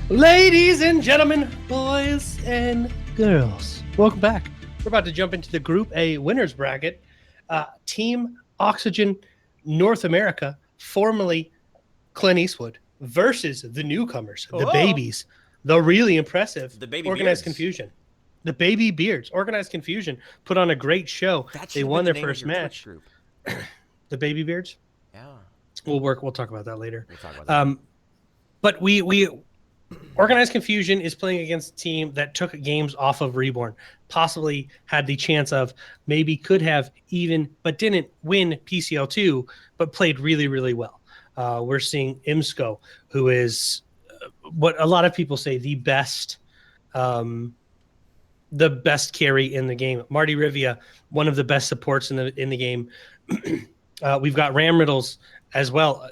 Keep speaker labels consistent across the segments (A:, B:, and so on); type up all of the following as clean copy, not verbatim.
A: Ladies and gentlemen, boys and girls, welcome back. We're about to jump into the Group A winners bracket. Team Oxygen North America, formerly Clint Eastwood, versus the newcomers, the babies, the really impressive,
B: the baby
A: Organized
B: beards.
A: Confusion. The Baby Beards, Organized Confusion, put on a great show. They won their first match.
B: Group.
A: The Baby Beards?
B: Yeah.
A: We'll talk about that later.
B: We'll talk about that.
A: But we Organized Confusion is playing against a team that took games off of Reborn, possibly had the chance of, maybe could have even, but didn't win PCL2, but played really, really well. We're seeing Imsco, who is what a lot of people say the best carry in the game. Marty Rivia, one of the best supports in the game. We've got Ram Riddles as well.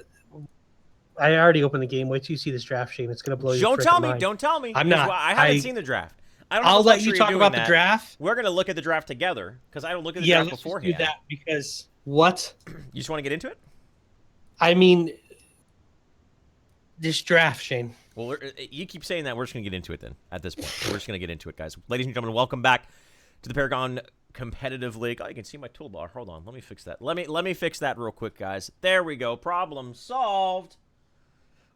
A: I already opened the game. Wait till you see this draft, Shane. It's going to blow your mind.
B: Don't tell me.
A: I'm not.
B: I haven't seen the draft.
A: I'll let you talk about the draft.
B: We're going to look at the draft together because I don't look at the draft beforehand.
A: Yeah, let's do that because what?
B: You just want to get into it?
A: I mean, this draft, Shane.
B: Well, you keep saying that. We're just going to get into it then at this point. We're just going to get into it, guys. Ladies and gentlemen, welcome back to the Paragon Competitive League. Oh, you can see my toolbar. Hold on. Let me fix that. Let me fix that real quick, guys. There we go. Problem solved.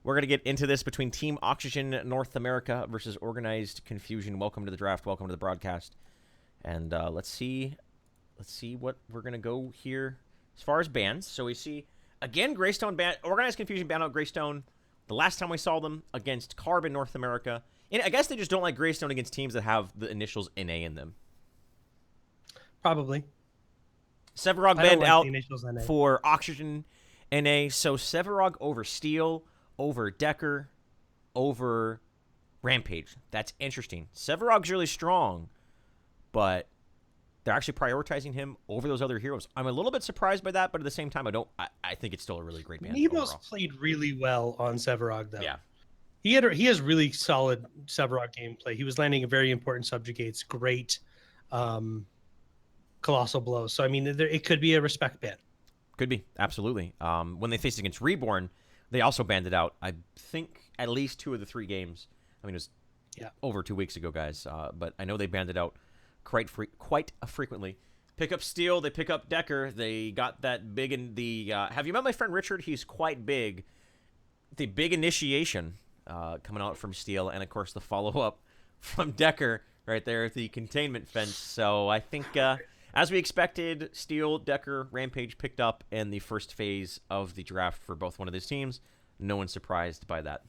B: We're going to get into this between Team Oxygen North America versus Organized Confusion. Welcome to the draft. Welcome to the broadcast. And let's see what we're going to go here as far as bans. So we see, again, Greystone ban. Organized Confusion banned out Greystone the last time we saw them against Carbon North America. And I guess they just don't like Greystone against teams that have the initials NA in them.
A: Probably.
B: Severog banned out for Oxygen NA. So Severog over Steel, over Decker, over Rampage. That's interesting. Severog's really strong, but they're actually prioritizing him over those other heroes. I'm a little bit surprised by that, but at the same time, I think it's still a really great ban.
A: Nemo's played really well on Severog, though.
B: Yeah.
A: He has really solid Severog gameplay. He was landing very important subjugates, great colossal blows. So, I mean, it could be a respect ban.
B: Could be, absolutely. When they faced against Reborn, they also banned it out, I think, at least 2 of the 3 games. I mean, it was over 2 weeks ago, guys. But I know they banned it out quite frequently. Pick up Steel, they pick up Decker. They got that big in the... have you met my friend Richard? He's quite big. The big initiation coming out from Steel, and, of course, the follow-up from Decker right there, the containment fence. So I think... as we expected, Steel, Decker, Rampage picked up in the first phase of the draft for both one of these teams. No one's surprised by that.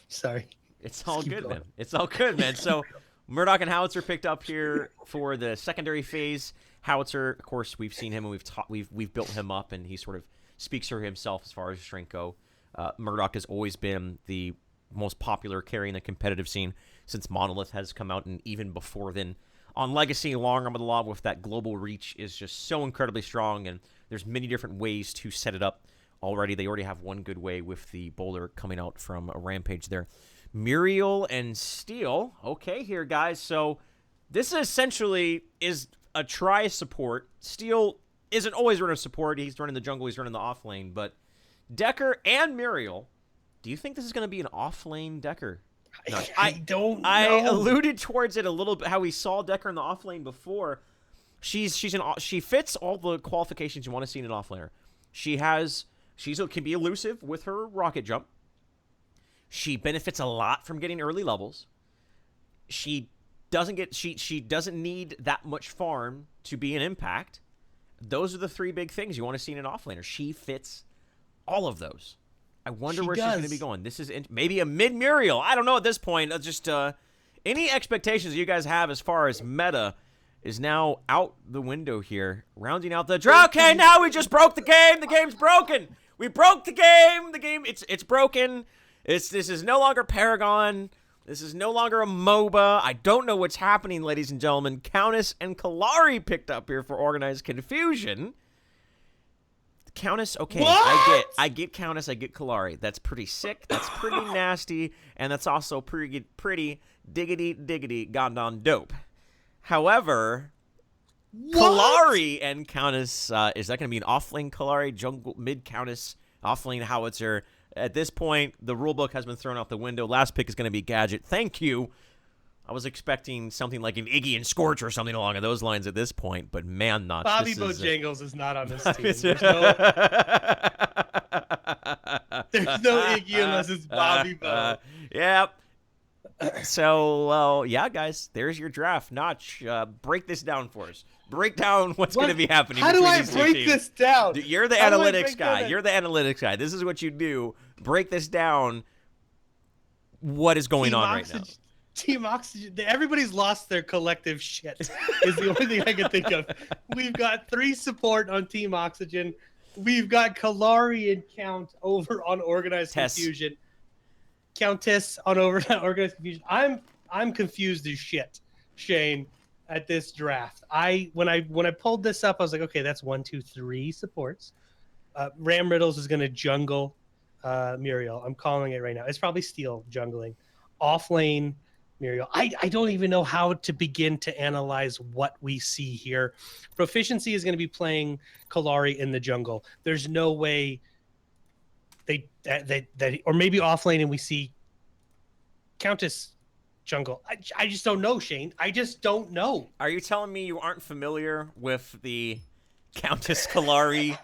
A: Sorry.
B: It's all good, man. It's all good, man. So Murdoch and Howitzer picked up here for the secondary phase. Howitzer, of course, we've seen him and we've built him up, and he sort of speaks for himself as far as strength go. Murdoch has always been the most popular carry in the competitive scene since Monolith has come out, and even before then. On Legacy, Long Arm of the Law with that global reach is just so incredibly strong, and there's many different ways to set it up already. They already have one good way with the boulder coming out from a Rampage there. Muriel and Steel. Okay here, guys. So this essentially is a tri-support. Steel isn't always running support. He's running the jungle. He's running the off lane. But Decker and Muriel, do you think this is going to be an off-lane Decker?
A: No, I don't know.
B: I alluded towards it a little bit, how we saw Decker in the off lane before. She fits all the qualifications you want to see in an off laner. She can be elusive with her rocket jump. She benefits a lot from getting early levels. She doesn't need that much farm to be an impact. Those are the 3 big things you want to see in an off laner. She fits all of those. I wonder where she's going to be going. This is maybe a mid-Muriel. I don't know at this point. Just any expectations you guys have as far as meta is now out the window here. Rounding out the draw. Okay, now we just broke the game. The game's broken. We broke the game. The game, it's broken. This is no longer Paragon. This is no longer a MOBA. I don't know what's happening, ladies and gentlemen. Countess and Kalari picked up here for Organized Confusion. Countess, okay,
A: what?
B: I get Countess, I get Kalari. That's pretty sick, that's pretty nasty, and that's also pretty diggity goddamn dope. However, Kalari and Countess, is that going to be an off-lane Kalari, jungle, mid Countess, Offlane Howitzer. At this point, the rulebook has been thrown out the window. Last pick is going to be Gadget. Thank you. I was expecting something like an Iggy and Scorch or something along those lines at this point, but man, Notch.
A: Bobby
B: this
A: Bojangles is not on this team.
B: There's
A: There's no Iggy unless it's Bobby Bo.
B: Yep. So, well, yeah, guys, there's your draft. Notch, break this down for us. Break down what's going to be happening.
A: How do I
B: these two
A: break
B: teams.
A: this down?
B: You're the
A: How do I
B: analytics
A: break
B: guy.
A: down
B: You're the analytics guy. This is what you do. Break this down. What is going on right now?
A: Team Oxygen. Everybody's lost their collective shit. Is the only thing I can think of. We've got 3 support on Team Oxygen. We've got Kalari and Count over on Organized Confusion. Countess on over on Organized Confusion. I'm confused as shit, Shane, at this draft. When I pulled this up, I was like, okay, that's 1, 2, 3 supports. Ram Riddles is going to jungle Muriel. I'm calling it right now. It's probably Steel jungling. Offlane Muriel. I don't even know how to begin to analyze what we see here. Proficiency is going to be playing Kalari in the jungle. There's no way that or maybe offlane and we see Countess jungle. I just don't know, Shane. I just don't know.
B: Are you telling me you aren't familiar with the Countess Kalari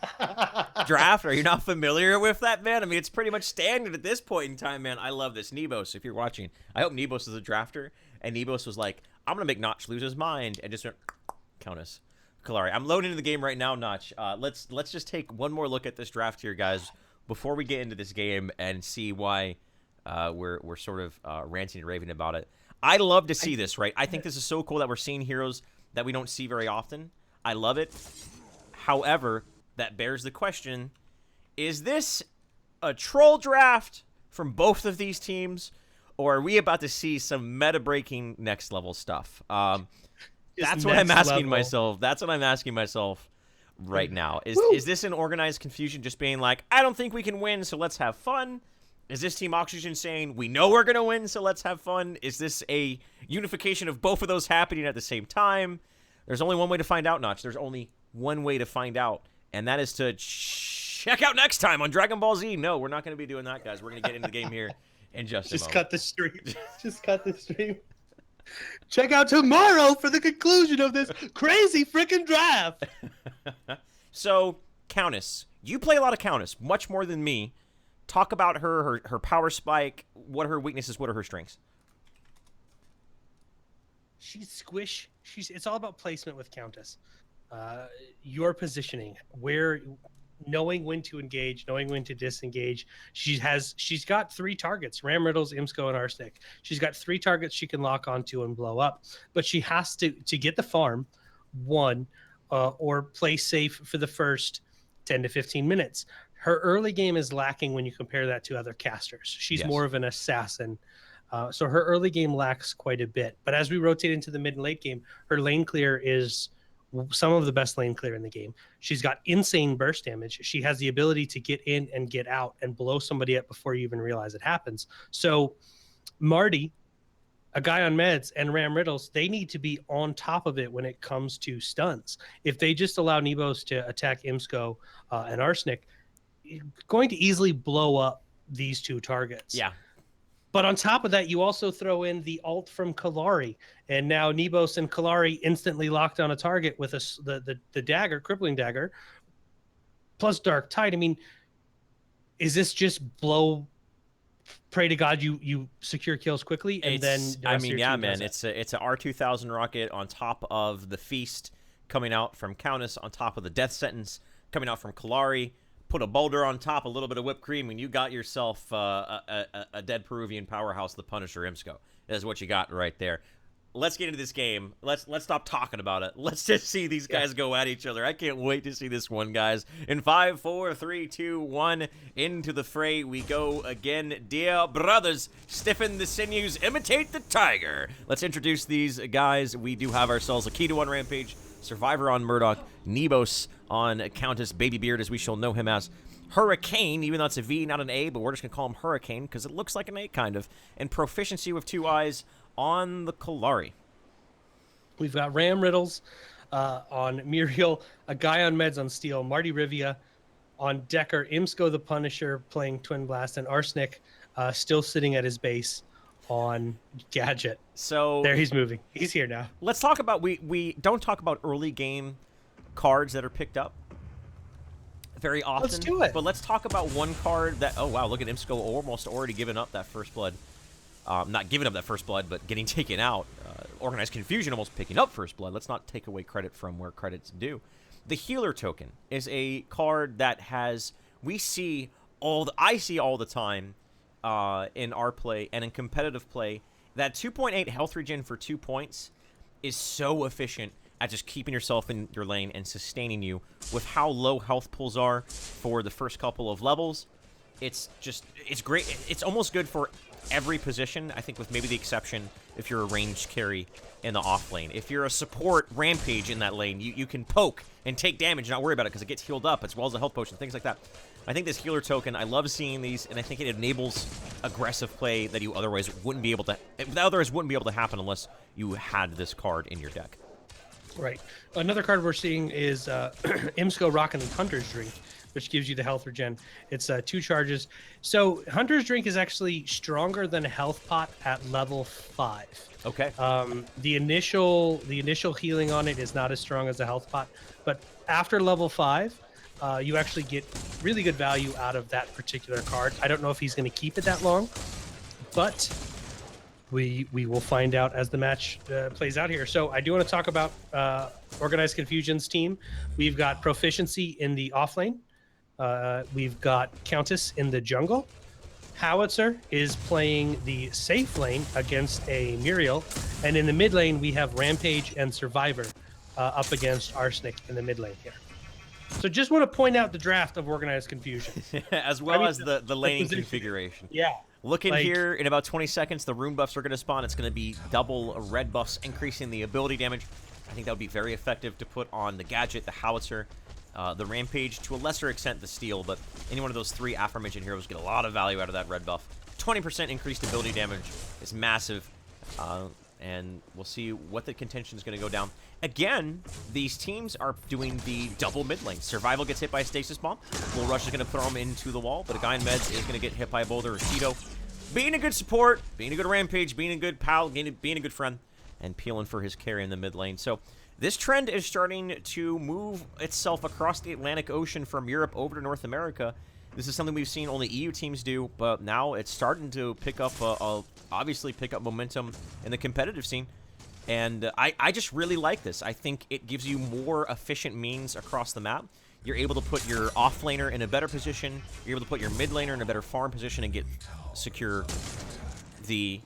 B: draft? Are you not familiar with that, man? I mean, it's pretty much standard at this point in time, man. I love this. Nebos, if you're watching, I hope Nebos is a drafter, and Nebos was like, I'm going to make Notch lose his mind, and just went, Countess Kalari. I'm loading into the game right now, Notch. Let's just take one more look at this draft here, guys, before we get into this game and see why we're sort of ranting and raving about it. I love to see this, right? I think this is so cool that we're seeing heroes that we don't see very often. I love it. However, that bears the question, is this a troll draft from both of these teams, or are we about to see some meta-breaking next-level stuff? That's what I'm asking myself. That's what I'm asking myself right now. Is this an Organized Confusion just being like, I don't think we can win, so let's have fun? Is this Team Oxygen saying, we know we're going to win, so let's have fun? Is this a unification of both of those happening at the same time? There's only one way to find out, Notch. There's only one way to find out, and that is to check out next time on Dragon Ball Z. No, we're not going to be doing that, guys. We're going to get into the game here in just a moment.
A: Just cut the stream. Just cut the stream. Check out tomorrow for the conclusion of this crazy freaking draft.
B: So, Countess. You play a lot of Countess, much more than me. Talk about her power spike. What are her weaknesses? What are her strengths?
A: She's squish. It's all about placement with Countess. Your positioning, knowing when to engage, knowing when to disengage. She's got 3 targets: Ram Riddles, Imsco, and Arsenic. She's got 3 targets she can lock onto and blow up. But she has to get the farm, or play safe for the first 10 to 15 minutes. Her early game is lacking when you compare that to other casters. She's more of an assassin. So her early game lacks quite a bit. But as we rotate into the mid and late game, her lane clear is some of the best lane clear in the game. She's got insane burst damage. She has the ability to get in and get out and blow somebody up before you even realize it happens. So Marty, a guy on meds, and Ram Riddles, they need to be on top of it when it comes to stuns. If they just allow Nebos to attack Imsco and Arsenic, going to easily blow up these 2 targets.
B: Yeah.
A: But on top of that, you also throw in the ult from Kalari, and now Nebos and Kalari instantly locked on a target with the dagger, crippling dagger, plus Dark Tide. I mean, is this just pray to God you secure kills quickly and then?
B: I mean, yeah, man, it's a R2000 rocket on top of the feast coming out from Countess, on top of the death sentence coming out from Kalari. Put a boulder on top, a little bit of whipped cream, and you got yourself a dead Peruvian powerhouse, the Punisher Imsco. That's what you got right there. Let's get into this game. Let's stop talking about it. Let's just see these guys go at each other. I can't wait to see this one, guys. In 5, 4, 3, 2, 1, into the fray we go again. Dear brothers, stiffen the sinews, imitate the tiger. Let's introduce these guys. We do have ourselves a Keto on Rampage, Survivor on Murdoch, Nebos on Countess, Babybeard, as we shall know him as, Hurricane, even though it's a V, not an A, but we're just going to call him Hurricane because it looks like an A, kind of, and Proficiency with 2 eyes on the Kalari.
A: We've got Ram Riddles on Muriel, a guy on meds on Steel, Marty Rivia, On Decker, Imsko the Punisher playing Twin Blast, and Arsenic still sitting at his base on Gadget.
B: So
A: There he's moving. He's here now.
B: let's talk about we don't talk about early game cards that are picked up very often.
A: Let's do it.
B: But let's talk about one card that, oh wow, look at Imsko almost already giving up that first blood. Not giving up that first blood, but getting taken out. Organized Confusion almost picking up first blood. Let's not take away credit from where credit's due. The Healer token is a card that I see all the time in our play and in competitive play. That 2.8 health regen for 2 points is so efficient at just keeping yourself in your lane and sustaining you with how low health pools are for the first couple of levels. It's great. It's almost good for every position, I think, with maybe the exception if you're a ranged carry in the off lane. If you're a support Rampage in that lane, you can poke and take damage and not worry about it because it gets healed up as well as a health potion, things like that. I think this Healer token, I love seeing these, and I think it enables aggressive play that you otherwise wouldn't be able to happen unless you had this card in your deck.
A: Right. Another card we're seeing is Imsko rocking the Hunter's Drink, which gives you the health regen. It's 2 charges. So Hunter's Drink is actually stronger than a health pot at level 5.
B: Okay.
A: The initial healing on it is not as strong as a health pot, but after level 5, you actually get really good value out of that particular card. I don't know if he's going to keep it that long, but we will find out as the match plays out here. So I do want to talk about Organized Confusion's team. We've got Proficiency in the off lane. We've got Countess in the jungle. Howitzer is playing the safe lane against a Muriel. And in the mid lane, we have Rampage and Survivor up against Arsenic in the mid lane here. So just want to point out the draft of Organized Confusion.
B: As well as the laning configuration.
A: Yeah.
B: Looking here, in about 20 seconds, the rune buffs are going to spawn. It's going to be double red buffs, increasing the ability damage. I think that would be very effective to put on the Gadget, the Howitzer, the Rampage, to a lesser extent the Steel, but any one of those 3 aforementioned heroes get a lot of value out of that red buff. 20% increased ability damage is massive, and we'll see what the contention is going to go down. Again, these teams are doing the double mid lane. Survival gets hit by a stasis bomb. Bull Rush is going to throw him into the wall, but a guy in meds is going to get hit by a boulder or Tito. Being a good support, being a good Rampage, being a good pal, being a good friend, and peeling for his carry in the mid lane. So this trend is starting to move itself across the Atlantic Ocean from Europe over to North America. This is something we've seen only EU teams do, but now it's starting to pick up, obviously pick up momentum in the competitive scene. And I just really like this. I think it gives you more efficient means across the map. You're able to put your off-laner in a better position. You're able to put your mid-laner in a better farm position and secure the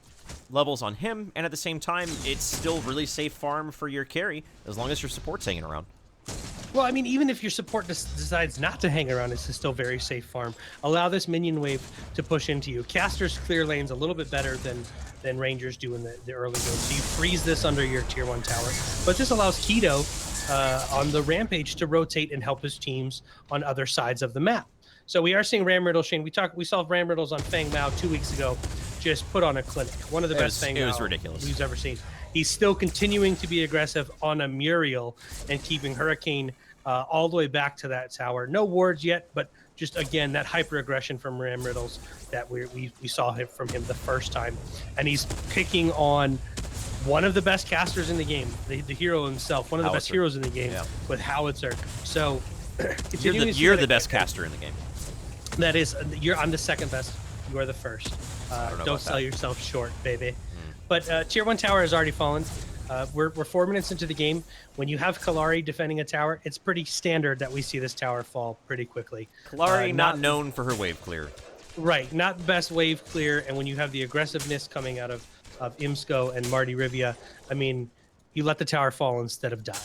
B: levels on him. And at the same time, it's still really safe farm for your carry as long as your support's hanging around.
A: Well, I mean, even if your support decides not to hang around, it's still very safe farm. Allow this minion wave to push into you. Casters clear lanes a little bit better than Rangers do in the early game. So you freeze this under your tier 1 tower. But this allows Keto on the Rampage to rotate and help his teams on other sides of the map. So we are seeing Ram Riddle, Shane. We saw Ram Riddles on Fang Mao 2 weeks ago just put on a clinic. One of the best Fang Mao
B: was ridiculous.
A: we've ever seen. He's still continuing to be aggressive on a Muriel and keeping Hurricane all the way back to that tower. No wards yet, but just, again, that hyper-aggression from Ram Riddles that we saw from him the first time. And he's picking on one of the best casters in the game, the hero himself, one of the best heroes in the game, with Howitzer. So
B: you're the best caster in the game.
A: That is, I'm the second best. You are the first. Don't sell yourself short, baby. But tier 1 tower has already fallen. We're 4 minutes into the game. When you have Kalari defending a tower, it's pretty standard that we see this tower fall pretty quickly.
B: Kalari not known for her wave clear.
A: Right, not the best wave clear. And when you have the aggressiveness coming out of Imsko and Marty Rivia, I mean, you let the tower fall instead of die.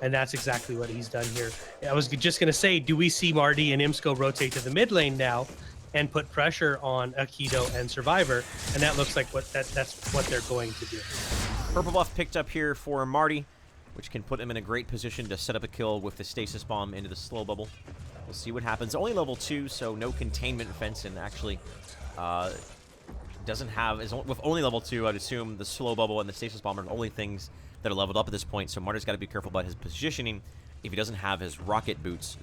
A: And that's exactly what he's done here. I was just going to say, do we see Marty and Imsko rotate to the mid lane now and put pressure on Aikido and Survivor? And that looks like that's what they're going to do.
B: Purple buff picked up here for Marty, which can put him in a great position to set up a kill with the stasis bomb into the slow bubble. We'll see what happens. Only level 2, so no containment fence, and actually doesn't have... with only level 2, I'd assume the slow bubble and the stasis bomb are the only things that are leveled up at this point, so Marty's got to be careful about his positioning if he doesn't have his rocket boots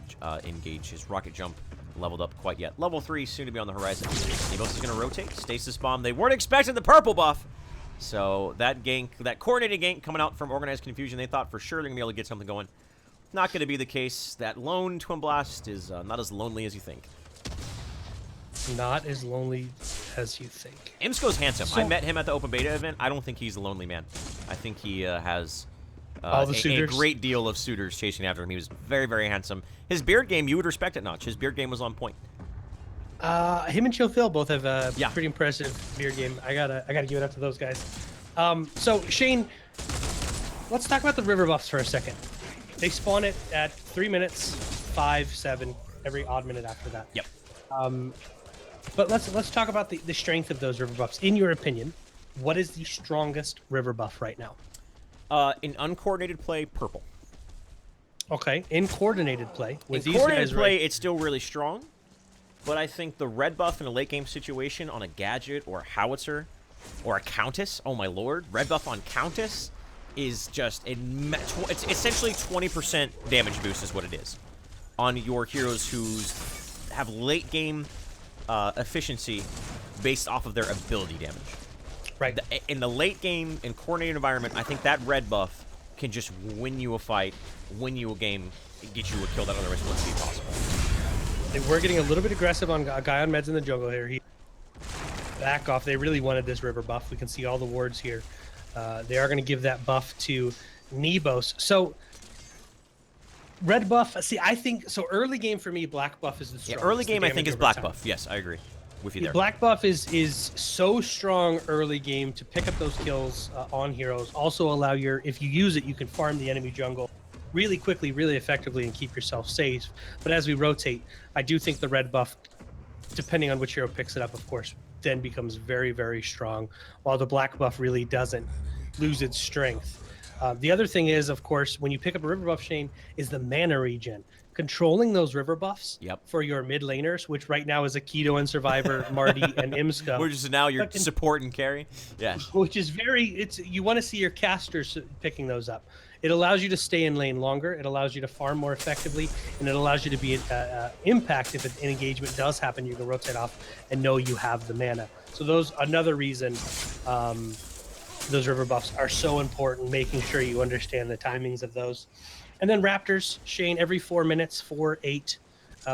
B: engaged, his rocket jump leveled up quite yet. Level 3 soon to be on the horizon. Nebos is going to rotate. Stasis Bomb. They weren't expecting the purple buff. So that gank, that coordinated gank coming out from Organized Confusion, they thought for sure they're going to be able to get something going. Not going to be the case. That lone Twin Blast is not as lonely as you think.
A: Not as lonely as you think.
B: Imsko's handsome. I met him at the open beta event. I don't think he's a lonely man. I think he has
A: all the
B: a great deal of suitors chasing after him. He was very, very handsome. His beard game, you would respect it, Notch. His beard game was on point.
A: Him and Chill Phil both have a pretty impressive beard game. I gotta give it up to those guys. So Shane, let's talk about the river buffs for a second. They spawn it at 3 minutes, 5, 7, every odd minute after that.
B: Yep.
A: But let's talk about the strength of those river buffs. In your opinion, what is the strongest river buff right now?
B: In uncoordinated play, purple.
A: Okay, in coordinated play.
B: With these coordinated play, it's still really strong. But I think the red buff in a late game situation on a gadget or a howitzer or a countess, oh my lord, red buff on countess is just it's essentially 20% damage boost is what it is on your heroes who have late game efficiency based off of their ability damage.
A: Right.
B: In the late game, in coordinated environment, I think that red buff can just win you a fight, win you a game, get you a kill that otherwise wouldn't be possible.
A: We're getting a little bit aggressive on a guy on meds in the jungle here. He back off. They really wanted this river buff. We can see all the wards here. They are going to give that buff to Nebos. So red buff. See, I think so. Early game for me, black buff is the strongest.
B: Yeah, early game I think is black buff. Yes, I agree with you there.
A: Black buff is so strong early game to pick up those kills on heroes. Also allow if you use it, you can farm the enemy jungle really quickly, really effectively, and keep yourself safe. But as we rotate, I do think the red buff, depending on which hero picks it up, of course, then becomes very, very strong, while the black buff really doesn't lose its strength. The other thing is, of course, when you pick up a river buff, Shane, is the mana regen. Controlling those river buffs for your mid laners, which right now is Aikido and Survivor, Marty and Imska.
B: Which is now your support and carry. Yeah.
A: Which is you want to see your casters picking those up. It allows you to stay in lane longer. It allows you to farm more effectively, and it allows you to be impact if an engagement does happen. You can rotate off and know you have the mana. So another reason those river buffs are so important. Making sure you understand the timings of those. And then Raptors, Shane, every 4 minutes, 4, 8,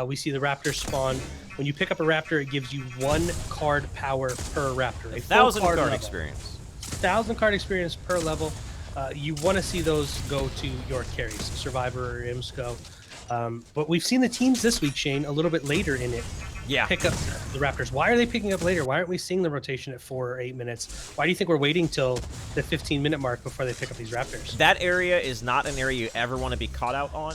A: we see the Raptors spawn. When you pick up a Raptor, it gives you 1 card power per Raptor.
B: 1,000 card experience.
A: 1,000 card experience per level. You want to see those go to your carries, Survivor or Imsco. But we've seen the teams this week, Shane, a little bit later in it. Pick up the Raptors. Why are they picking up later? Why aren't we seeing the rotation at 4 or 8 minutes? Why do you think we're waiting till the 15-minute mark before they pick up these Raptors?
B: That area is not an area you ever want to be caught out on.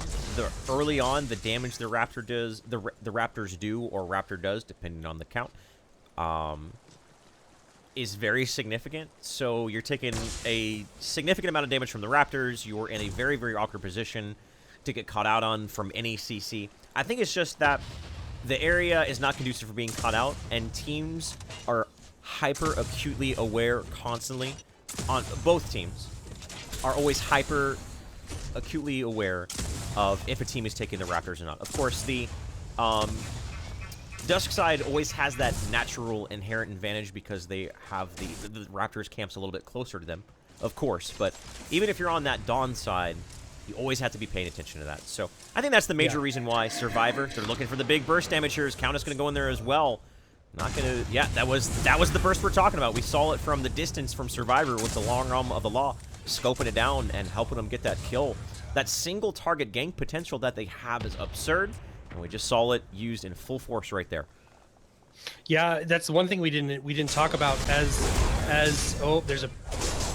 B: Early on, the damage the Raptor does, the Raptors do, or Raptor does, depending on the count, is very significant. So you're taking a significant amount of damage from the Raptors. You're in a very, very awkward position to get caught out on from any CC. I think it's just that the area is not conducive for being caught out, and teams are hyper acutely aware constantly. On both teams are always hyper acutely aware of if a team is taking the Raptors or not. Of course, the Dusk side always has that natural inherent advantage because they have the Raptors camps a little bit closer to them, of course. But even if you're on that Dawn side, you always have to be paying attention to that. So I think that's the major reason why Survivor, they're looking for the big burst damage here. Is Countess going to go in there as well? Not going to. Yeah, that was the burst we're talking about. We saw it from the distance from Survivor with the long arm of the law, scoping it down and helping them get that kill. That single target gank potential that they have is absurd, and we just saw it used in full force right there.
A: Yeah, that's one thing we didn't talk about as there's a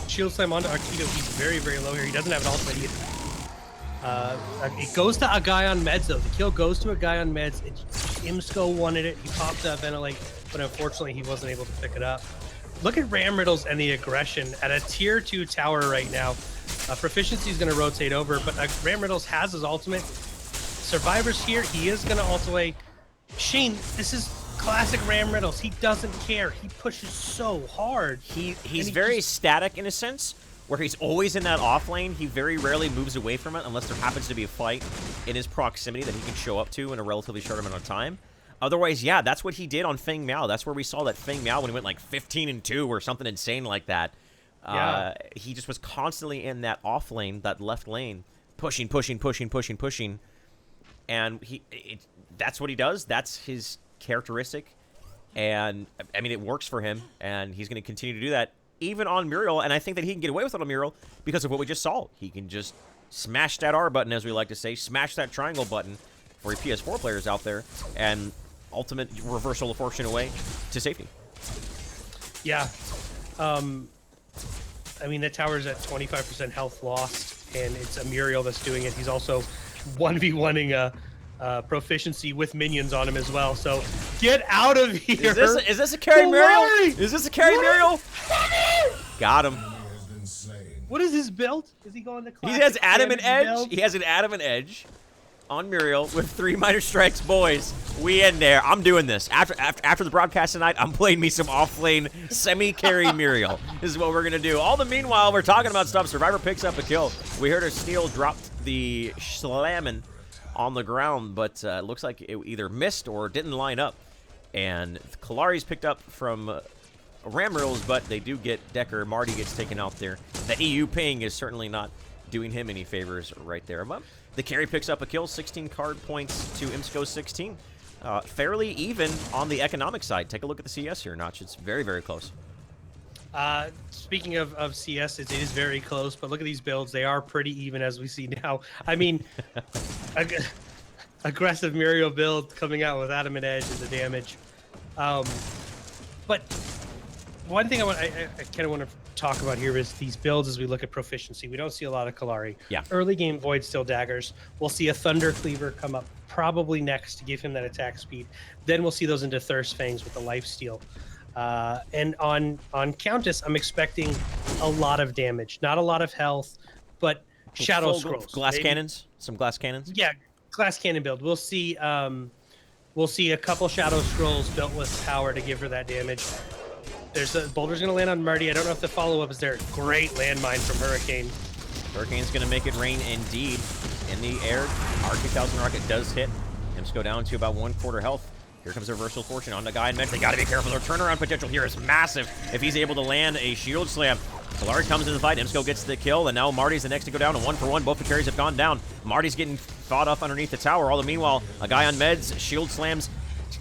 A: shield slam onto Aikido. He's very, very low here. He doesn't have an ultimate either. It goes to a guy on meds, though. The kill goes to a guy on meds. Imsco wanted it. He popped up Ventilate, but unfortunately he wasn't able to pick it up. Look at Ram Riddles and the aggression at a tier 2 tower right now. Proficiency is going to rotate over, but Ram Riddles has his ultimate. Survivor's here. He is going to ult away. Shane, this is classic Ram Riddles. He doesn't care. He pushes so hard.
B: He's very static in a sense, where he's always in that off lane. He very rarely moves away from it unless there happens to be a fight in his proximity that he can show up to in a relatively short amount of time. Otherwise, yeah, that's what he did on Feng Miao. That's where we saw that Feng Miao when he went like 15-2 or something insane like that.
A: Yeah.
B: He just was constantly in that off lane, that left lane, pushing. And that's what he does. That's his characteristic. And, I mean, it works for him, and he's going to continue to do that, even on Muriel. And I think that he can get away with it on Muriel because of what we just saw. He can just smash that R button, as we like to say, smash that triangle button for your PS4 players out there, and ultimate reversal of fortune away to safety.
A: Yeah. I mean, the tower's at 25% health lost, and it's a Muriel that's doing it. He's also 1v1ing proficiency with minions on him as well. So get out of here.
B: Is this a carry Muriel? Is this a carry Muriel? Got him.
A: What is his build? Is he going to classic?
B: He has Adamant Edge.
A: build?
B: He has an Adamant Edge on Muriel with 3 minor strikes, boys. We in there. I'm doing this. After the broadcast tonight, I'm playing me some off-lane semi-carry Muriel. This is what we're going to do. All the meanwhile, we're talking about stuff. Survivor picks up a kill. We heard her steel dropped the slamming on the ground, but it looks like it either missed or didn't line up. And Kalari's picked up from Ramrills, but they do get Decker. Marty gets taken out there. The EU ping is certainly not doing him any favors right there. But the carry picks up a kill, 16 card points to Imsco 16. Fairly even on the economic side. Take a look at the CS here, Notch. It's very, very close.
A: Speaking of CS, it is very close, but look at these builds. They are pretty even as we see now. I mean, aggressive Muriel build coming out with Adamant Edge and the damage. But one thing I kind of want to talk about here is these builds as we look at proficiency. We don't see a lot of Kalari.
B: Yeah.
A: Early game Void Steel Daggers. We'll see a Thunder Cleaver come up probably next to give him that attack speed. Then we'll see those into Thirst Fangs with the life steal. And on Countess, I'm expecting a lot of damage. Not a lot of health, but Shadow Scrolls.
B: Glass cannons? Some glass cannons?
A: Yeah, glass cannon build. We'll see a couple Shadow Scrolls built with power to give her that damage. There's a Boulder's going to land on Marty. I don't know if the follow-up is there. Great landmine from Hurricane.
B: Hurricane's going to make it rain indeed. In the air, R2000 rocket does hit. Imps go down to about 1/4 health. Here comes a reversal fortune on the guy in mid. They got to be careful. Their turnaround potential here is massive if he's able to land a shield slam. Kalari comes in the fight. Imsco gets the kill, and now Marty's the next to go down. A 1-for-1. Both the carries have gone down. Marty's getting fought off underneath the tower. All the meanwhile, a guy on meds shield slams,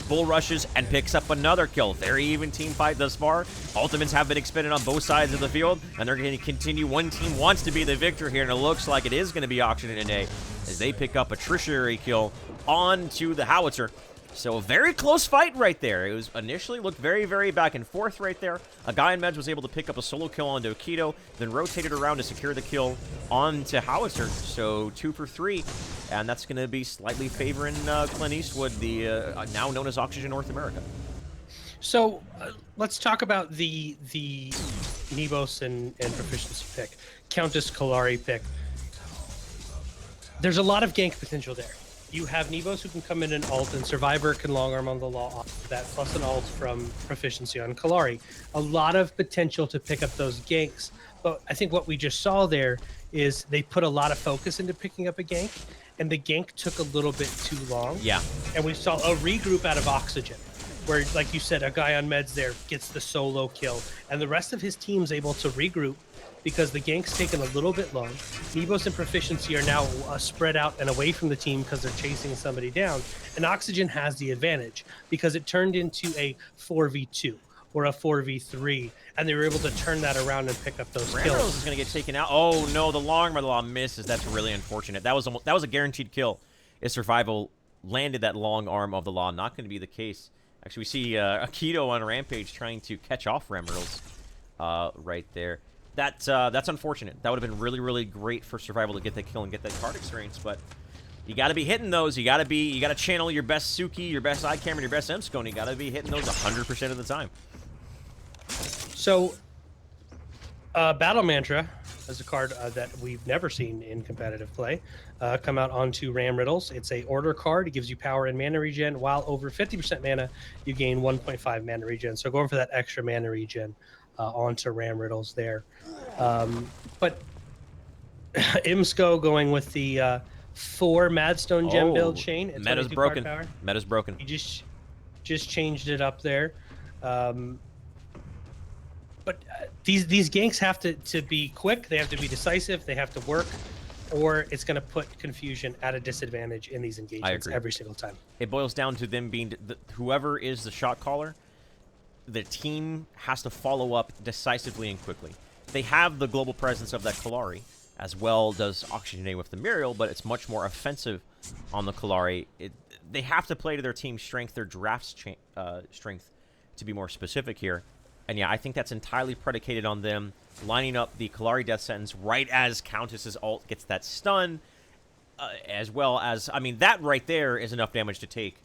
B: bull rushes, and picks up another kill. Very even team fight thus far. Ultimates have been expended on both sides of the field, and they're going to continue. One team wants to be the victor here, and it looks like it is going to be auctioned today as they pick up a tertiary kill onto the howitzer. So a very close fight right there. It was initially looked very, very back and forth right there. A guy in meds was able to pick up a solo kill onto Aikido, then rotated around to secure the kill onto Howitzer. So 2 for 3, and that's going to be slightly favoring Clint Eastwood, the now known as Oxygen North America.
A: So let's talk about the Nebos and proficiency pick, Countess Kalari pick. There's a lot of gank potential there. You have Nebos who can come in and ult, and Survivor can long arm on the law off of that, plus an ult from proficiency on Kalari. A lot of potential to pick up those ganks, but I think what we just saw there is they put a lot of focus into picking up a gank, and the gank took a little bit too long.
B: Yeah.
A: And we saw a regroup out of Oxygen, where, like you said, a guy on meds there gets the solo kill, and the rest of his team's able to regroup because the gank's taken a little bit long. Nebos and Proficiency are now spread out and away from the team because they're chasing somebody down. And Oxygen has the advantage because it turned into a 4v2 or a 4v3, and they were able to turn that around and pick up those kills.
B: Ramros is going to get taken out. Oh, no, the long arm of the law misses. That's really unfortunate. That was a guaranteed kill if Survival landed that long arm of the law. Not going to be the case. Actually, we see Aikido on Rampage trying to catch off Ramros right there. That's unfortunate. That would have been really, really great for Survival to get that kill and get that card experience, but you got to be hitting those. You got to channel your best Suki, your best iCamera, and your best Emsco, and you got to be hitting those 100% of the time.
A: So, Battle Mantra is a card that we've never seen in competitive play come out onto Ram Riddles. It's a order card. It gives you power and mana regen. While over 50% mana, you gain 1.5 mana regen. So going for that extra mana regen. onto Ram Riddles there. But Imsco going with the 4 Madstone gem build chain at
B: Meta's
A: 22 card
B: broken.
A: power.
B: Meta's broken.
A: He just changed it up there. But these ganks have to be quick. They have to be decisive. They have to work, or it's going to put Confusion at a disadvantage in these engagements every single time.
B: It boils down to them being whoever is the shot caller. The team has to follow up decisively and quickly. They have the global presence of that Kalari, as well does Oxygenate with the Muriel, but it's much more offensive on the Kalari. They have to play to their team's strength, their draft's strength, to be more specific here. And yeah, I think that's entirely predicated on them lining up the Kalari Death Sentence right as Countess's ult gets that stun, as well as, I mean, that right there is enough damage to take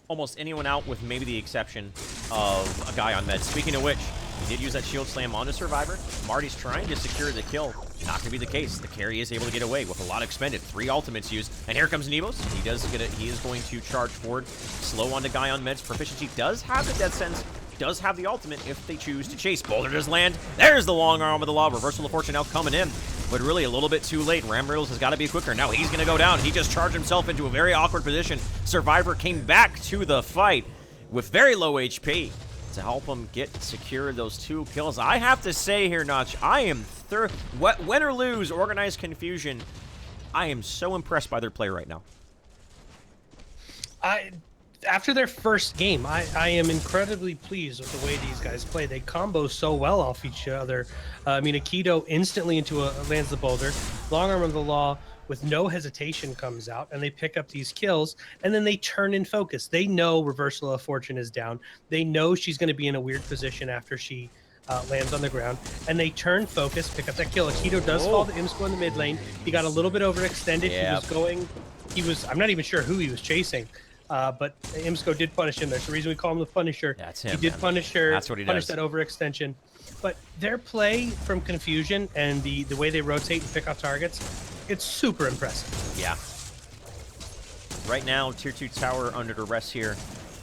B: almost anyone out, with maybe the exception of a guy on med. Speaking of which, he did use that shield slam on the Survivor. Marty's trying to secure the kill. Not going to be the case. The carry is able to get away with a lot expended. 3 ultimates used. And here comes Nevos. He does get it. He is going to charge forward. Slow on the guy on meds. Proficiency does have the Death Sentence. Does have the ultimate if they choose to chase. Boulder does land. There's the long arm of the law. Reversal of Fortune now coming in. But really a little bit too late. Ram Riddles has got to be quicker. Now he's going to go down. He just charged himself into a very awkward position. Survivor came back to the fight with very low HP to help him secure those 2 kills. I have to say here, Notch, I am win or lose, Organized Confusion, I am so impressed by their play right now.
A: After their first game, I am incredibly pleased with the way these guys play. They combo so well off each other. I mean, Aikido instantly lands the boulder. Long Arm of the Law with no hesitation comes out, and they pick up these kills, and then they turn in focus. They know Reversal of Fortune is down. They know she's going to be in a weird position after she lands on the ground, and they turn focus, pick up that kill. Aikido does fall to Imsco in the mid lane. He got a little bit overextended. Yep. I'm not even sure who he was chasing. But Imsco did punish him. There's the reason we call him the Punisher.
B: That's him.
A: He did punish her.
B: That's what he
A: punish
B: does.
A: That overextension. But their play from Confusion and the way they rotate and pick off targets, it's super impressive.
B: Yeah. Right now, Tier 2 tower under duress here,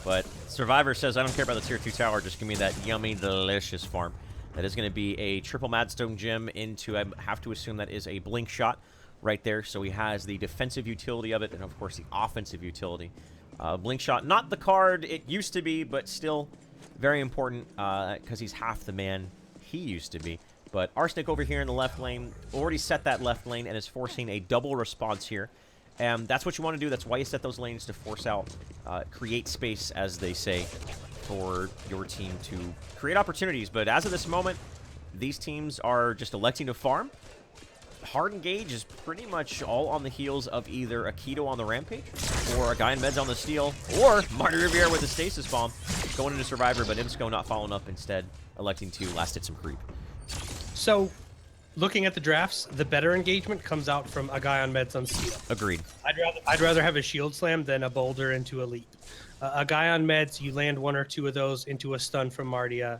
B: but Survivor says, I don't care about the Tier 2 tower, just give me that yummy, delicious farm. That is going to be a triple Madstone gem into, I have to assume that is a blink shot right there, so he has the defensive utility of it, and of course the offensive utility. Blink shot, not the card it used to be, but still very important because he's half the man he used to be. But Arsenic over here in the left lane already set that left lane and is forcing a double response here. And that's what you want to do. That's why you set those lanes, to force out, create space, as they say, for your team to create opportunities. But as of this moment, these teams are just electing to farm. Hard Engage is pretty much all on the heels of either a Keto on the Rampage, or a guy in meds on the steal, or Marty Riviera with a Stasis Bomb going into Survivor, but Imsco not following up, instead electing to last hit some creep.
A: So, looking at the drafts, the better engagement comes out from a guy on meds on steal.
B: Agreed.
A: I'd rather have a shield slam than a boulder into a leap. A guy on meds, you land 1 or 2 of those into a stun from from a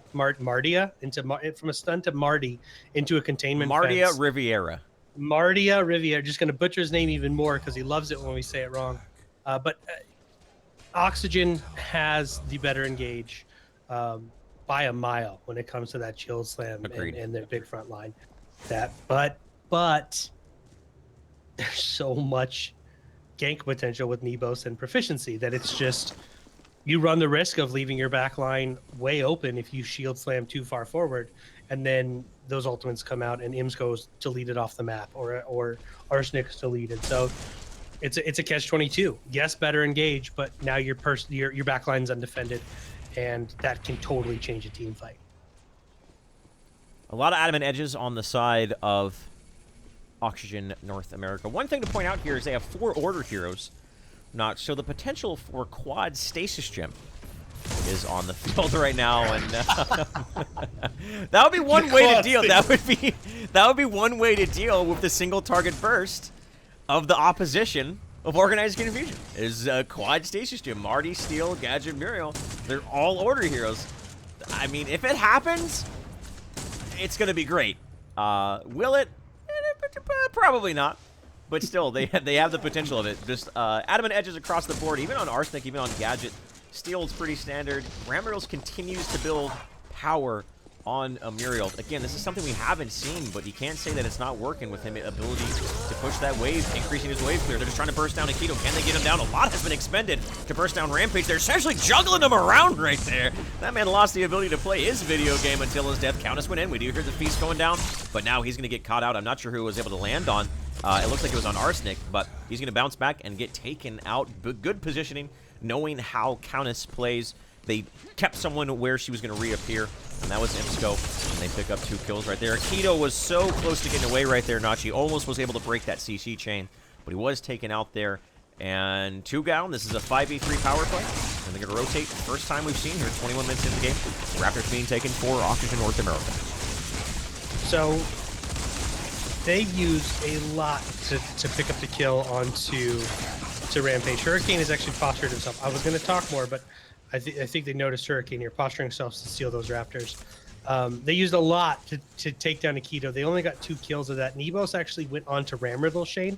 A: stun to Marty into a containment fence.
B: Riviera.
A: Martia Riviera, just going to butcher his name even more because he loves it when we say it wrong. But Oxygen has the better engage by a mile when it comes to that shield slam and their big front line. But there's so much gank potential with Nebos and proficiency that it's just, you run the risk of leaving your back line way open if you shield slam too far forward, and then those ultimates come out and Ims goes to lead it off the map, or Arsenic's to lead it. So it's a catch-22. Yes, better engage, but now your back line's undefended, and that can totally change a team fight.
B: A lot of adamant edges on the side of Oxygen North America. One thing to point out here is they have 4 order heroes. So the potential for quad Stasis Gem is on the field right now, and that would be one way to deal. That would be one way to deal with the single target burst of the opposition of Organized Confusion. Is quad Stasis Gem. Marty, Steel, Gadget, Muriel. They're all order heroes. I mean, if it happens, it's going to be great. Will it? Probably not. But still, they have the potential of it. Just adamant edges across the board, even on Arsenic, even on Gadget. Steel's pretty standard. Rammerls continues to build power on a Muriel. Again, this is something we haven't seen, but you can't say that it's not working with him. Ability to push that wave, increasing his wave clear. They're just trying to burst down Aikido. Can they get him down? A lot has been expended to burst down Rampage. They're essentially juggling him around right there. That man lost the ability to play his video game until his death. Countess went in. We do hear the feast going down, but now he's going to get caught out. I'm not sure who was able to land on. It looks like it was on Arsenic, but he's going to bounce back and get taken out. Good positioning, knowing how Countess plays. They kept someone where she was going to reappear, and that was Imsco, and they pick up 2 kills right there. Aikido was so close to getting away right there. Nachi almost was able to break that CC chain, but he was taken out there. And 2 down. This is a 5v3 power play, and they're going to rotate. First time we've seen here, 21 minutes in the game. Raptors being taken for Oxygen North America.
A: So they used a lot to pick up the kill onto Rampage. Hurricane has actually postured himself. I was going to talk more, but I think they noticed Hurricane here posturing themselves to steal those Raptors. They used a lot to take down Aikido. They only got 2 kills of that. Nebos actually went on to ram riddle Shane.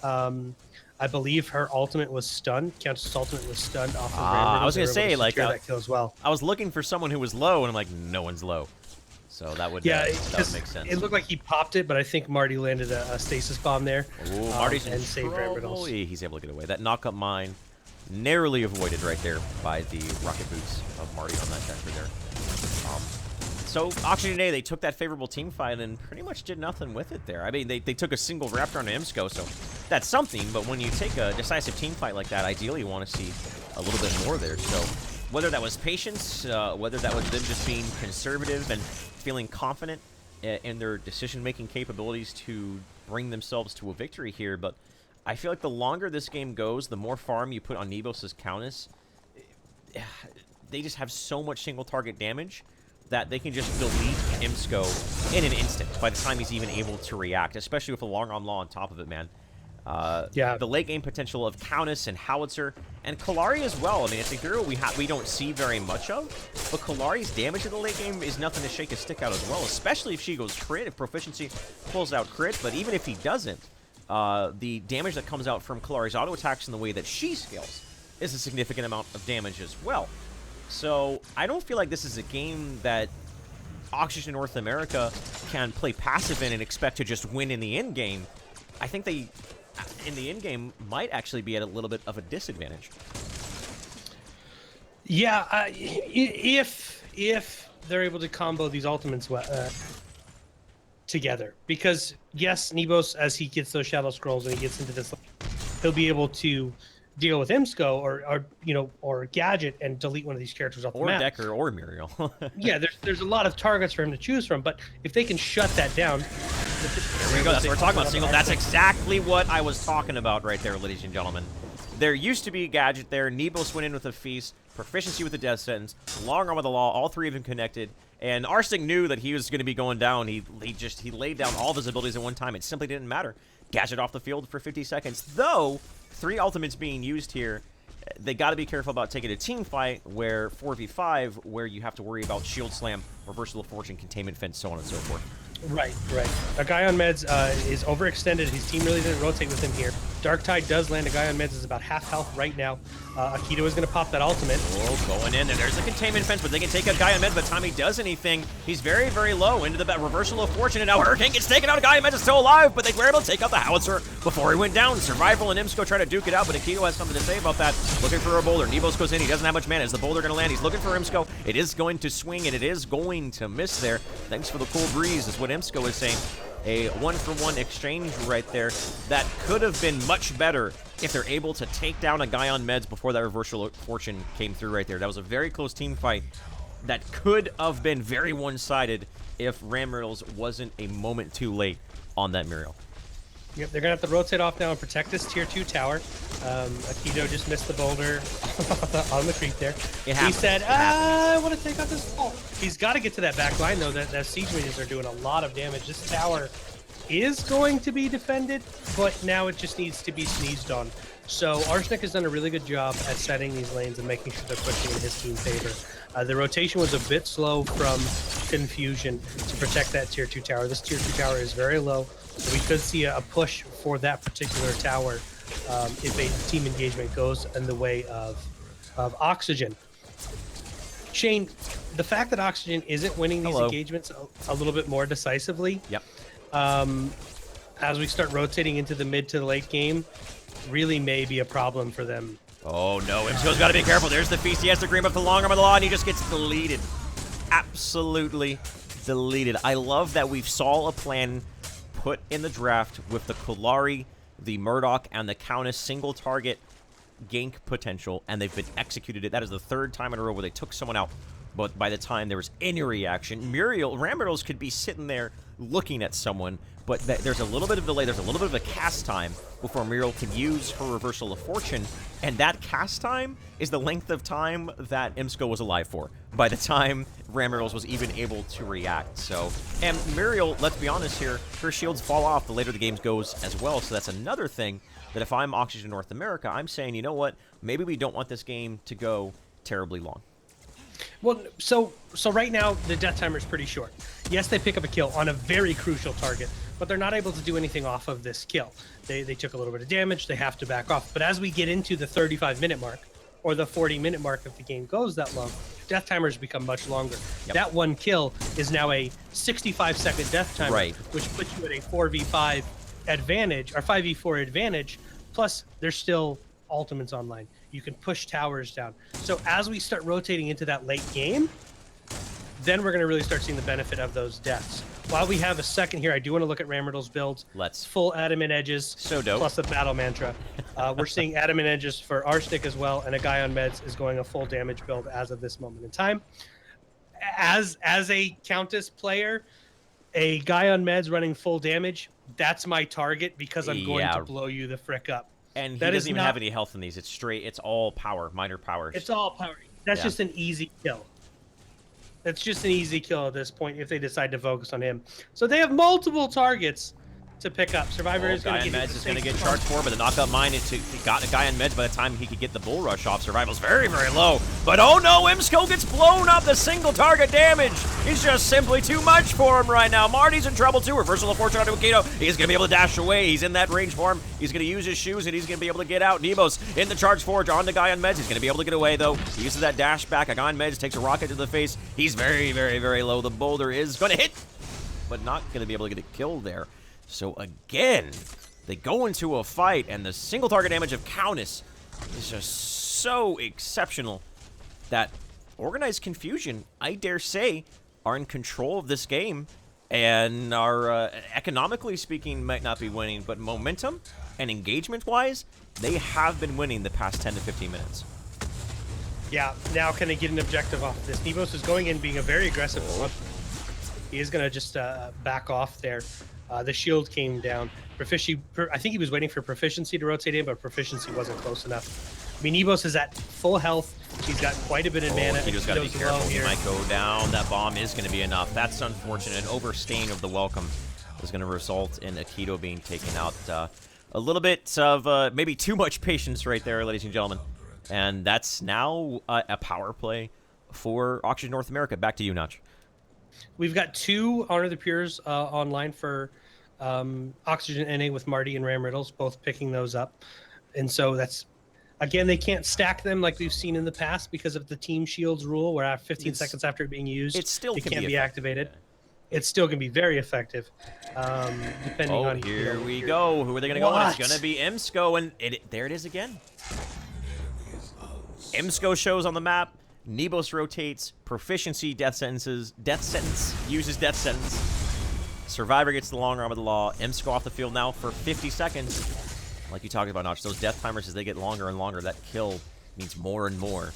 A: I believe her ultimate was stunned. Countess' ultimate was stunned off of ram riddle.
B: I was going to say, like,
A: that kill as well.
B: I was looking for someone who was low, and I'm like, no one's low. So that would, that would make sense.
A: It looked like he popped it, but I think Marty landed a stasis bomb there.
B: Ooh, Marty's
A: and saved ram riddles.
B: He's able to get away. That knock-up mine narrowly avoided right there by the rocket boots of Marty on that chapter there. So Oxygen A, they took that favorable team fight and pretty much did nothing with it there. I mean, they took a single Raptor on Imsco, so that's something, but when you take a decisive team fight like that, ideally you want to see a little bit more there. So whether that was patience, whether that was them just being conservative and feeling confident in their decision-making capabilities to bring themselves to a victory here, but I feel like the longer this game goes, the more farm you put on Nebos' Countess, they just have so much single target damage that they can just delete Imsco in an instant by the time he's even able to react, especially with the long on law on top of it, man.
A: Yeah.
B: The late game potential of Countess and Howitzer and Kalari as well. I mean, it's a hero we don't see very much of, but Kalari's damage in the late game is nothing to shake a stick out as well, especially if she goes crit, if Proficiency pulls out crit, but even if he doesn't, the damage that comes out from Kalari's auto attacks and the way that she scales is a significant amount of damage as well. So I don't feel like this is a game that Oxygen North America can play passive in and expect to just win in the end game. I think they, in the end game, might actually be at a little bit of a disadvantage.
A: Yeah, if they're able to combo these ultimates together, because yes, Nebos, as he gets those shadow scrolls and he gets into this, he'll be able to deal with Imsco or Gadget and delete one of these characters off the map.
B: Or Decker or Muriel.
A: Yeah, there's a lot of targets for him to choose from, but if they can shut that down.
B: There we go. That's what we're talking about, Single. That's exactly what I was talking about right there, ladies and gentlemen. There used to be a Gadget there. Nebos went in with a feast, proficiency with the death sentence, long arm of the law, all 3 of them connected. And Arsenic knew that he was going to be going down. He laid down all of his abilities at one time. It simply didn't matter. Gadget off the field for 50 seconds. Though 3 ultimates being used here, they got to be careful about taking a team fight where 4v5, where you have to worry about shield slam, reversal of fortune, containment fence, so on and so forth.
A: Right. A guy on meds is overextended. His team really didn't rotate with him here. Dark Tide does land. A guy on meds is about half health right now. Aikido is going to pop that ultimate.
B: Oh, going in, and there's a containment fence, but they can take a guy on meds by the time he does anything. He's very, very low into the reversal of fortune, and now Hurricane gets taken out. A guy on meds is still alive, but they were able to take out the Howitzer before he went down. Survival and Imsco try to duke it out, but Aikido has something to say about that. Looking for a boulder. Nebos goes in. He doesn't have much mana. Is the boulder going to land? He's looking for Imsco. It is going to swing, and it is going to miss there. Thanks for the cool breeze, is what Imsco is saying. A one-for-one exchange right there that could have been much better if they're able to take down a guy on meds before that reversal of fortune came through right there. That was a very close team fight that could have been very one-sided if Ram Riddles wasn't a moment too late on that Muriel.
A: Yep, they're going to have to rotate off now and protect this tier 2 tower. Akido just missed the boulder on the creep there. He said, I want to take out this wall. He's got to get to that back line, though. That siege minions are doing a lot of damage. This tower is going to be defended, but now it just needs to be sneezed on. So Arsenic has done a really good job at setting these lanes and making sure they're pushing in his team favor. The rotation was a bit slow from Confusion to protect that tier 2 tower. This tier 2 tower is very low, so we could see a push for that particular tower if a team engagement goes in the way of Oxygen. Shane, the fact that Oxygen isn't winning these engagements a little bit more decisively.
B: Yep.
A: As we start rotating into the mid to the late game, really may be a problem for them.
B: Oh no, IMSCO's got to be careful. There's the feast. He has to green up the long arm of the law, and he just gets deleted. Absolutely deleted. I love that we saw a plan put in the draft with the Kulari, the Murdoch, and the Countess single target gank potential, and they've been executed it. That is the third time in a row where they took someone out, but by the time there was any reaction, Rammirals could be sitting there looking at someone, but there's a little bit of delay, there's a little bit of a cast time before Muriel can use her Reversal of Fortune, and that cast time is the length of time that IMSCO was alive for, by the time Rammirals was even able to react. So, and Muriel, let's be honest here, her shields fall off the later the game goes as well, so that's another thing that if I'm Oxygen North America, I'm saying, you know what, maybe we don't want this game to go terribly long.
A: Well, so right now, the death timer is pretty short. Yes, they pick up a kill on a very crucial target, but they're not able to do anything off of this kill. They took a little bit of damage, they have to back off. But as we get into the 35-minute mark, or the 40-minute mark if the game goes that long, death timers become much longer.
B: Yep.
A: That one kill is now a 65-second death timer,
B: right,
A: which puts you at a 4v5 advantage, or 5v4 advantage, plus there's still ultimates online. You can push towers down. So as we start rotating into that late game, then we're going to really start seeing the benefit of those deaths. While we have a second here, I do want to look at Rammiral's builds.
B: Let's.
A: Full adamant edges.
B: So dope.
A: Plus the battle mantra. We're seeing adamant edges for Arsenic as well, and a guy on meds is going a full damage build as of this moment in time. As a Countess player, a guy on meds running full damage, that's my target because I'm going to blow you the frick up.
B: And he doesn't even have any health in these. It's straight, it's all power, minor powers.
A: It's all power. That's just an easy kill. That's just an easy kill at this point if they decide to focus on him. So they have multiple targets to pick up. Survivor is going to get
B: meds is going to get charged for, but the knockup mine he got a guy on meds by the time he could get the bull rush off. Survival's very, very low. But oh no, IMSCO gets blown up. The single target damage is just simply too much for him right now. Marty's in trouble too. Reversal of Fortune onto Akito. He's going to be able to dash away. He's in that range for him. He's going to use his shoes and he's going to be able to get out. Nebos in the charge forge on the guy on meds. He's going to be able to get away though. He uses that dash back. A guy on meds takes a rocket to the face. He's very, very, very low. The boulder is going to hit, but not going to be able to get a kill there. So again, they go into a fight, and the single target damage of Countess is just so exceptional that Organized Confusion, I dare say, are in control of this game and are, economically speaking, might not be winning, but momentum and engagement-wise, they have been winning the past 10 to 15 minutes.
A: Yeah, now can they get an objective off of this? Nebos is going in being a very aggressive one. He is going to just back off there. The shield came down. I think he was waiting for Proficiency to rotate in, but Proficiency wasn't close enough. I mean, Nebos is at full health. He's got quite a bit of mana.
B: Akito's got to be careful. He might go down. That bomb is going to be enough. That's unfortunate. An overstaying of the welcome is going to result in Akito being taken out. A little bit of maybe too much patience right there, ladies and gentlemen. And that's now a power play for Oxygen North America. Back to you, Notch.
A: We've got two Honor the Pures online for Oxygen NA with Marty and Rammirals, both picking those up. And so that's, again, they can't stack them like we've seen in the past because of the team shields rule, where after 15 seconds after it being used, it can't be activated. It still can be very effective, depending on...
B: Oh, here we go. Who are they going to go on? It's going to be IMSCO, and there it is again. IMSCO shows on the map. Nebos rotates. Proficiency, death sentence, uses death sentence. Survivor gets the long arm of the law. IMSCO off the field now for 50 seconds. Like you talked about, Notch, those death timers, as they get longer and longer, that kill means more and more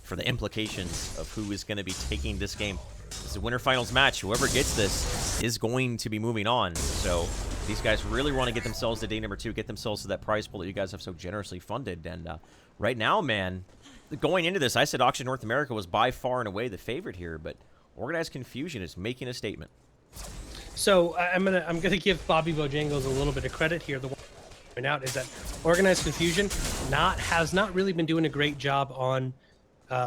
B: for the implications of who is going to be taking this game. This is a winter finals match. Whoever gets this is going to be moving on. So these guys really want to get themselves to day number 2, get themselves to that prize pool that you guys have so generously funded. And right now, man, going into this, I said Oxygen North America was by far and away the favorite here, but Organized Confusion is making a statement.
A: So I'm gonna give Bobby Bojangles a little bit of credit here. The one to point out is that Organized Confusion has not really been doing a great job on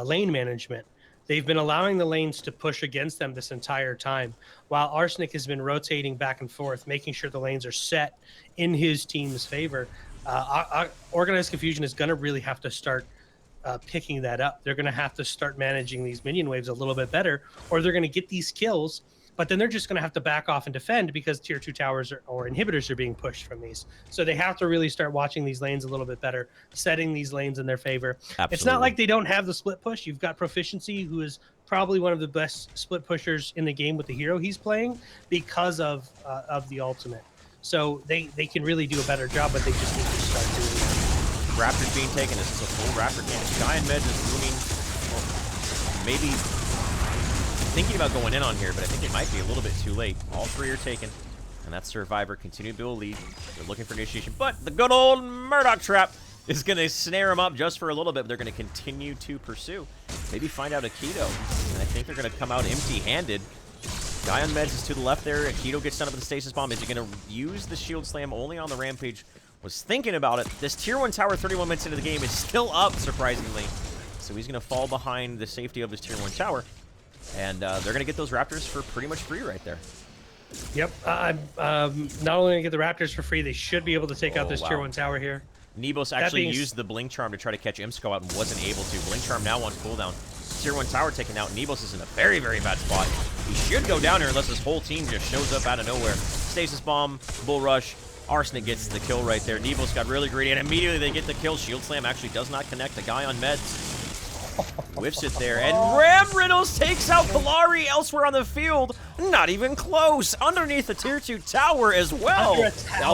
A: lane management. They've been allowing the lanes to push against them this entire time, while Arsenic has been rotating back and forth, making sure the lanes are set in his team's favor. Organized Confusion is going to really have to start picking that up. They're going to have to start managing these minion waves a little bit better, or they're going to get these kills, but then they're just going to have to back off and defend because tier 2 towers or inhibitors are being pushed from these. So they have to really start watching these lanes a little bit better, setting these lanes in their favor.
B: Absolutely.
A: It's not like they don't have the split push. You've got Proficiency, who is probably one of the best split pushers in the game with the hero he's playing because of the ultimate. So they can really do a better job, but they just need to start doing that.
B: Raptors being taken. This is a full Raptor cannon. Giant Meds is moving. Well, maybe thinking about going in on here, but I think it might be a little bit too late. All three are taken, and that Survivor continue to build a lead. They're looking for initiation, but the good old Murdoch trap is going to snare them up just for a little bit, but they're going to continue to pursue. Maybe find out Aikido, and I think they're going to come out empty-handed. Guy on meds is to the left there. Aikido gets done up with the stasis bomb. Is he going to use the shield slam only on the Rampage? Was thinking about it. This tier 1 tower 31 minutes into the game is still up, surprisingly. So he's going to fall behind the safety of his tier 1 tower. And they're going to get those Raptors for pretty much free right there.
A: Yep. Not only going to get the Raptors for free, they should be able to take out this tier 1 tower here.
B: Nebos actually used the Blink Charm to try to catch Imsco out and wasn't able to. Blink Charm now on cooldown. Tier 1 tower taken out. Nebos is in a very, very bad spot. He should go down here unless his whole team just shows up out of nowhere. Stasis Bomb, Bull Rush. Arsenic gets the kill right there. Nebos got really greedy, and immediately they get the kill. Shield Slam actually does not connect. The guy on meds whiffs it there. And Ram Riddles takes out Kalari elsewhere on the field. Not even close. Underneath the tier 2 tower as well.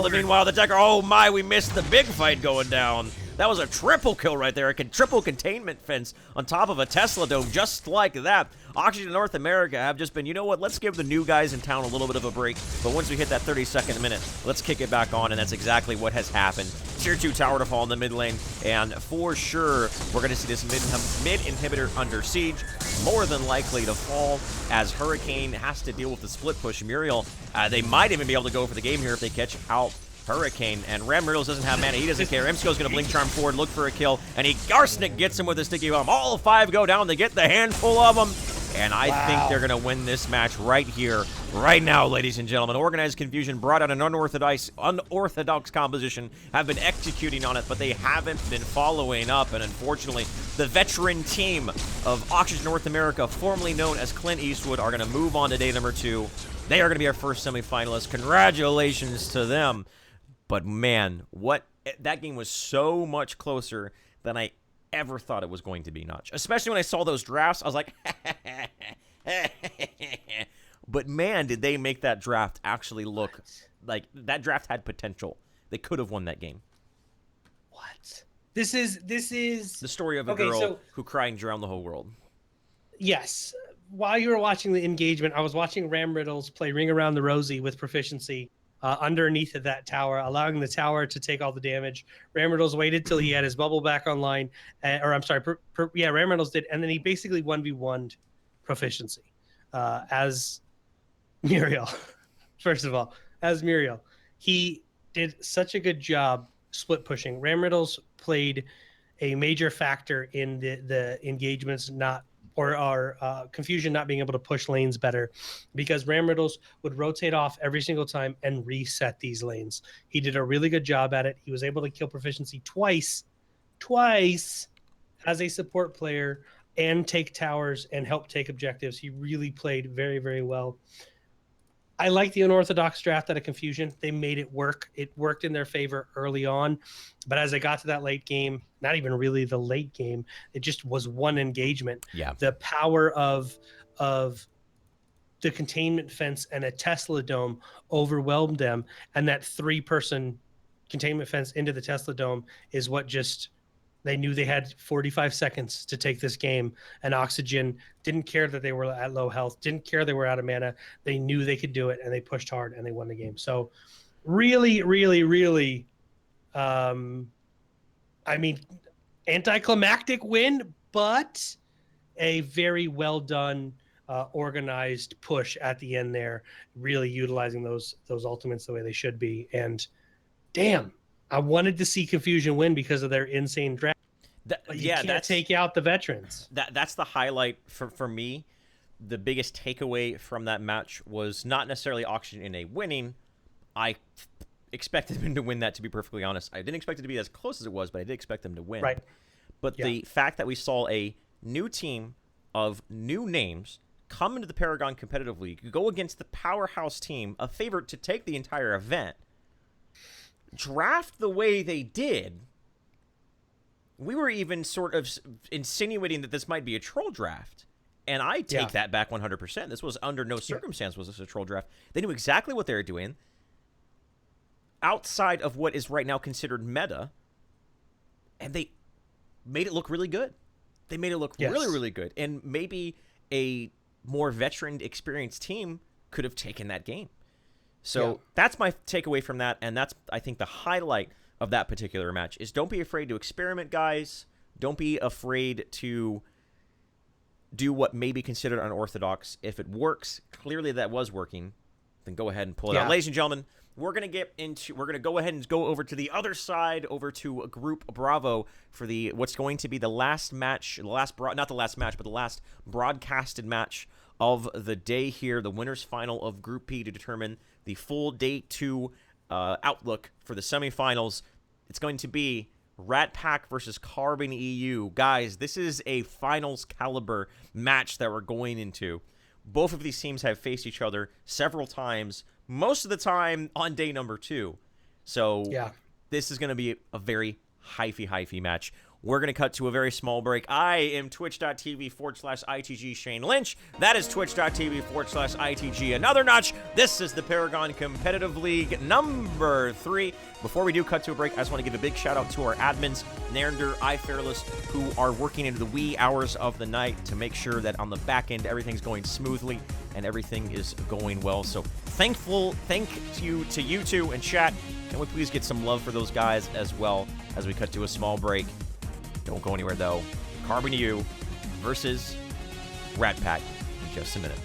B: Meanwhile, the Decker, oh my, we missed the big fight going down. That was a triple kill right there. A triple containment fence on top of a Tesla dome, just like that. Oxygen North America have just been, you know what, let's give the new guys in town a little bit of a break. But once we hit that 32nd minute, let's kick it back on, and that's exactly what has happened. Tier 2 tower to fall in the mid lane, and for sure, we're going to see this mid inhibitor under siege, more than likely to fall, as Hurricane has to deal with the split push. Muriel, they might even be able to go for the game here if they catch out Hurricane, and Ram Riddles doesn't have mana. He doesn't care. Imsco's going to Blink Charm forward, look for a kill, and Arsenic gets him with a sticky bomb. All 5 go down. They get the handful of them, and I think they're going to win this match right here, right now, ladies and gentlemen. Organized Confusion brought out an unorthodox composition, have been executing on it, but they haven't been following up, and unfortunately, the veteran team of Oxygen North America, formerly known as Clint Eastwood, are going to move on to day number 2. They are going to be our first semifinalists. Congratulations to them. But man, that game was so much closer than I ever thought it was going to be, Notch. Especially when I saw those drafts, I was like, but man, did they make that draft actually look like that draft had potential. They could have won that game.
A: What? This is
B: the story of a girl who cried and drowned the whole world.
A: Yes. While you were watching the engagement, I was watching Ram Riddles play Ring Around the Rosie with Proficiency underneath of that tower, allowing the tower to take all the damage. Ram Riddles waited till he had his bubble back online, Ram Riddles did, and then he basically 1v1'd Proficiency as Muriel. First of all, as Muriel, he did such a good job split pushing. Ram Riddles played a major factor in the engagements Confusion not being able to push lanes better, because Ram Riddles would rotate off every single time and reset these lanes. He did a really good job at it. He was able to kill Proficiency twice as a support player and take towers and help take objectives. He really played very, very well. I like the unorthodox draft out of Confusion. They made it work. It worked in their favor early on. But as I got to that late game, not even really the late game, it just was one engagement.
B: Yeah.
A: The power of the containment fence and a Tesla dome overwhelmed them. And that 3-person containment fence into the Tesla dome is what just... They knew they had 45 seconds to take this game, and Oxygen didn't care that they were at low health, didn't care they were out of mana. They knew they could do it, and they pushed hard, and they won the game. So really, really, really, anticlimactic win, but a very well done, organized push at the end there, really utilizing those ultimates the way they should be. And damn, I wanted to see Confusion win because of their insane draft. But you can't take out the veterans.
B: That's the highlight for me. The biggest takeaway from that match was not necessarily Oxygen in a winning. I expected him to win that, to be perfectly honest. I didn't expect it to be as close as it was, but I did expect them to win.
A: Right.
B: But the fact that we saw a new team of new names come into the Paragon Competitive League, go against the powerhouse team, a favorite to take the entire event, draft the way they did, we were even sort of insinuating that this might be a troll draft. And I take that back 100%. This was under no circumstance was this a troll draft. They knew exactly what they were doing. Outside of what is right now considered meta, and they made it look really good. They made it look really, really good. And maybe a more veteran, experienced team could have taken that game. So that's my takeaway from that, and that's, I think, the highlight of that particular match is don't be afraid to experiment, guys. Don't be afraid to do what may be considered unorthodox. If it works, clearly that was working, then go ahead and pull it out. Ladies and gentlemen, we're going to go ahead and go over to the other side, over to Group Bravo for what's going to be the last match, not the last match, but the last broadcasted match of the day here, the winners final of Group P to determine the full Day 2 outlook for the semifinals. It's going to be Rat Pack versus Carbon EU. Guys, this is a finals caliber match that we're going into. Both of these teams have faced each other several times, most of the time on day number 2. So this is going to be a very hyphy match. We're going to cut to a very small break. I am twitch.tv/ITG Shane Lynch. That is twitch.tv/ITG Another Notch. This is the Paragon Competitive League number 3. Before we do cut to a break, I just want to give a big shout out to our admins, Nairnder, iFairless, who are working into the wee hours of the night to make sure that on the back end everything's going smoothly and everything is going well. So thank you to you two and chat. Can we please get some love for those guys as well as we cut to a small break? Don't go anywhere, though. Carbon EU versus Rat Pack in just a minute.